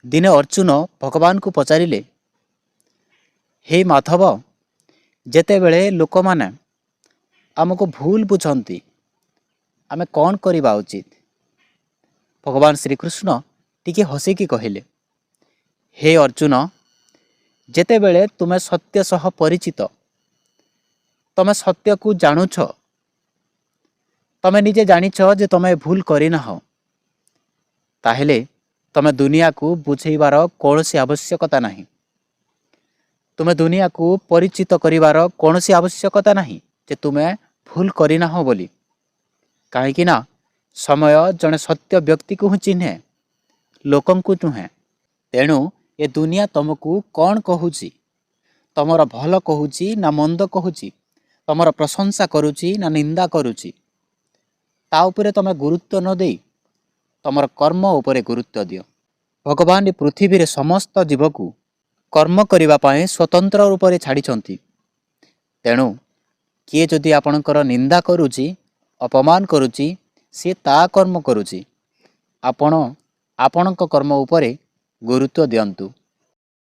ଦିନେ ଅର୍ଜୁନ ଭଗବାନଙ୍କୁ ପଚାରିଲେ, ହେ ମାଧବ, ଯେତେବେଳେ ଲୋକମାନେ ଆମକୁ ଭୁଲ ବୁଝନ୍ତି ଆମେ କ'ଣ କରିବା ଉଚିତ? ଭଗବାନ ଶ୍ରୀକୃଷ୍ଣ ଟିକେ ହସିକି କହିଲେ, ହେ ଅର୍ଜୁନ, ଯେତେବେଳେ ତୁମେ ସତ୍ୟ ସହ ପରିଚିତ, ତମେ ସତ୍ୟକୁ ଜାଣୁଛ, ତମେ ନିଜେ ଜାଣିଛ ଯେ ତମେ ଭୁଲ କରିନାହଁ, ତାହେଲେ ତମେ ଦୁନିଆକୁ ବୁଝେଇବାର କୌଣସି ଆବଶ୍ୟକତା ନାହିଁ। ତୁମେ ଦୁନିଆକୁ ପରିଚିତ କରିବାର କୌଣସି ଆବଶ୍ୟକତା ନାହିଁ ଯେ ତୁମେ ଭୁଲ କରିନାହଁ ବୋଲି। କାହିଁକି ନା ସମୟ ଜଣେ ସତ୍ୟ ବ୍ୟକ୍ତିକୁ ହିଁ ଚିହ୍ନେ, ଲୋକଙ୍କୁ ନୁହେଁ। ତେଣୁ ଏ ଦୁନିଆ ତମକୁ କ'ଣ କହୁଛି? ତମର ଭଲ କହୁଛି ନା ମନ୍ଦ କହୁଛି? ତମର ପ୍ରଶଂସା କରୁଛି ନା ନିନ୍ଦା କରୁଛି? ତା ଉପରେ ତମେ ଗୁରୁତ୍ୱ ନ ଦେଇ ତମର କର୍ମ ଉପରେ ଗୁରୁତ୍ୱ ଦିଅ। ଭଗବାନ ଏ ପୃଥିବୀରେ ସମସ୍ତ ଜୀବକୁ କର୍ମ କରିବା ପାଇଁ ସ୍ୱତନ୍ତ୍ର ରୂପରେ ଛାଡ଼ିଛନ୍ତି। ତେଣୁ କିଏ ଯଦି ଆପଣଙ୍କର ନିନ୍ଦା କରୁଛି, ଅପମାନ କରୁଛି, ସିଏ ତା କର୍ମ କରୁଛି। ଆପଣ ଆପଣଙ୍କ କର୍ମ ଉପରେ ଗୁରୁତ୍ୱ ଦିଅନ୍ତୁ।